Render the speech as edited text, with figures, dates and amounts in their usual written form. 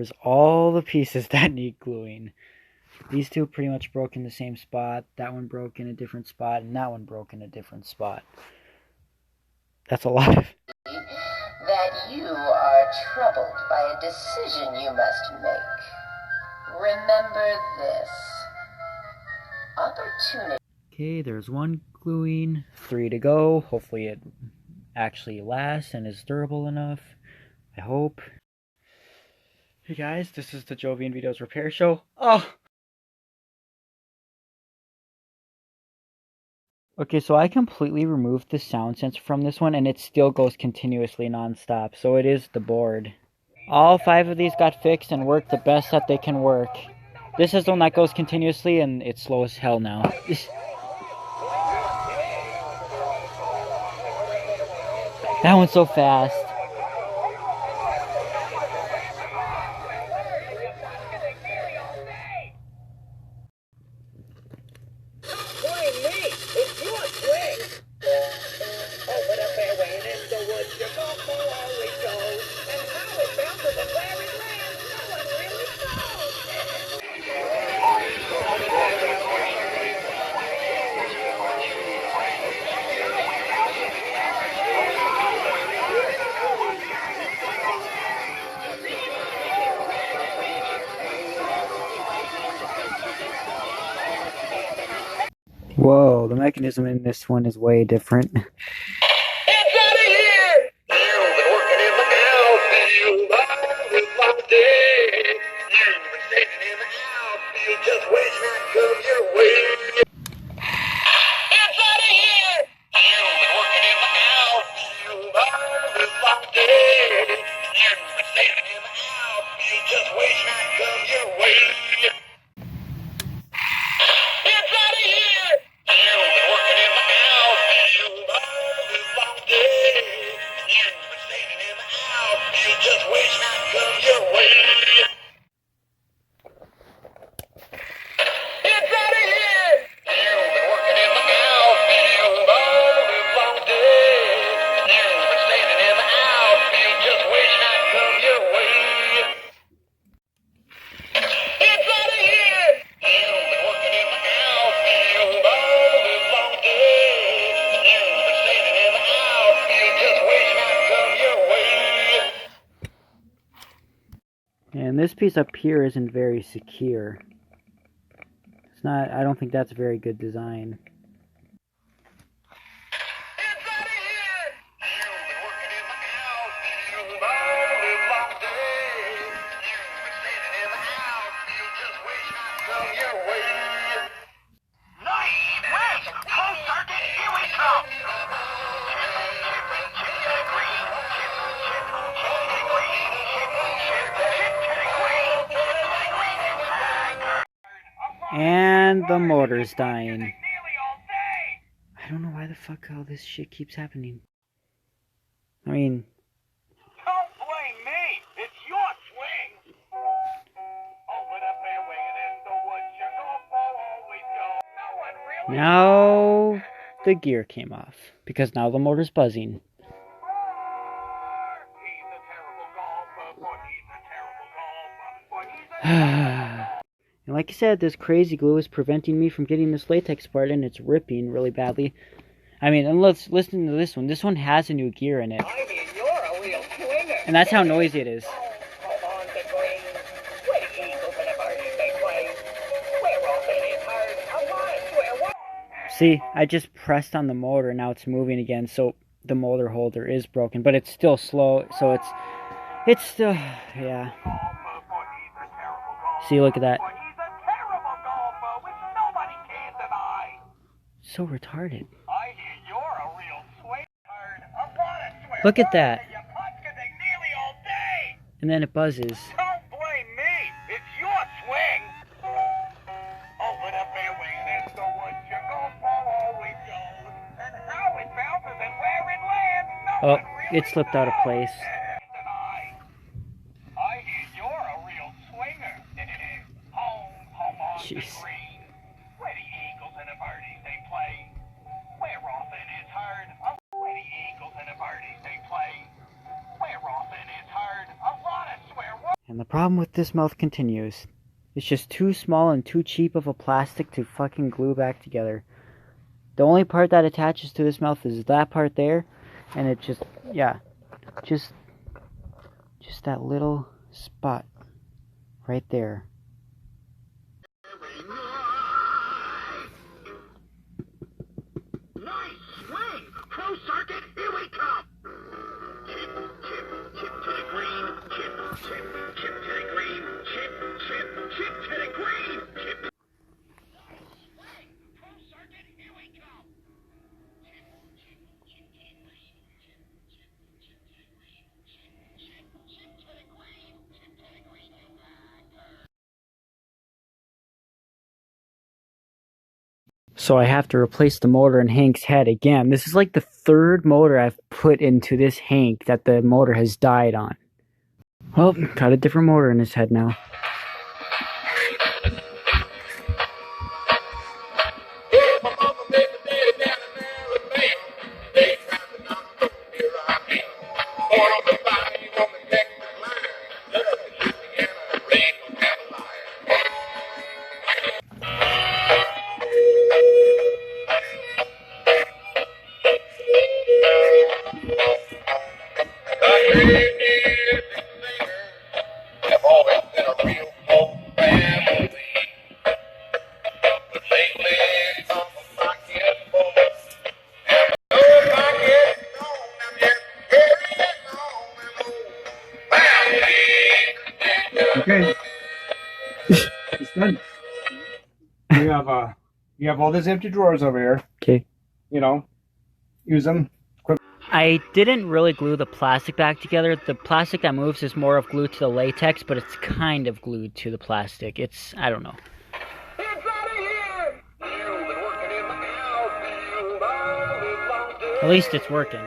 here's all the pieces that need gluing. These two pretty much broke in the same spot. That one broke in a different spot, and that one broke in a different spot. That's a lot of... That you are troubled by a decision you must make. Remember this. Opportunity. Okay, there's one gluing, 3 to go. Hopefully it actually lasts and is durable enough. I hope. Hey guys, this is the Jovian Videos Repair Show. Oh! Okay, so I completely removed the sound sensor from this one, and it still goes continuously non-stop, so it is the board. All 5 of these got fixed and work the best that they can work. This is the one that goes continuously, and it's slow as hell now. That one's so fast. Whoa, the mechanism in this one is way different. And this piece up here isn't very secure. It's not, I don't think that's a very good design. And the motor's dying. I don't know why the fuck all this shit keeps happening. I mean... Don't blame me! It's your swing! Open up airway and in the woods you go, always go. No one really... Now the gear came off, because now the motor's buzzing. He's a terrible golfer, but he's a terrible golfer, but he's a... And like I said, this crazy glue is preventing me from getting this latex part, and it's ripping really badly. I mean, and let's listen to this one. This one has a new gear in it. I mean, you're a real swinger. And that's how noisy it is. Home on the green, where the Eagles and the birdies they play. We're off in his heart, I wanna swear what? See, I just pressed on the motor, now it's moving again, so the motor holder is broken, but it's still slow, so it's still, yeah. See, look at that. So retarded. I hear you're a real sweetheart. I wanna swear. Look at that. You punch nearly all day. And then it buzzes. Don't blame me. It's your swing. Open up airway and in the woods your golf ball always goes. And how it bounces and where it lands. No Oh, one really it slipped out of place. I hear you're a real swinger. Home on the Jeez. green. Where the Eagles and the birdies they play. Where often it's hard. Where the Eagles and the birdies they play. Where often it's hard. I wanna swear what? And the problem with this mouth continues. It's just too small and too cheap of a plastic to fucking glue back together. The only part that attaches to this mouth is that part there, and it just, yeah, just that little spot right there. Nice swing! Pro circuit, here we come! Chip, chip, chip to the green. Chip, chip, chip to the green. Chip, chip, chip to the green. Chip. Nice swing! Pro circuit, here we come! Chip, chip, chip to the green. Chip, chip, chip to the green. Chip, chip, chip to the green. Chip to the green, you bagger. So I have to replace the motor in Hank's head again. This is like the third motor I've put into this Hank that the motor has died on. Well, got a different motor in his head now. Have always been a real folk family. But lately, some of my kids folks have no pockets on them yet. Carrying on them old family. Okay. It's done. You have all these empty drawers over here. Okay. You know, use them. I didn't really glue the plastic back together. The plastic that moves is more of glued to the latex, but it's kind of glued to the plastic. It's, I don't know. Hands out of here! You've been working in the outfield all this long time. At least it's working.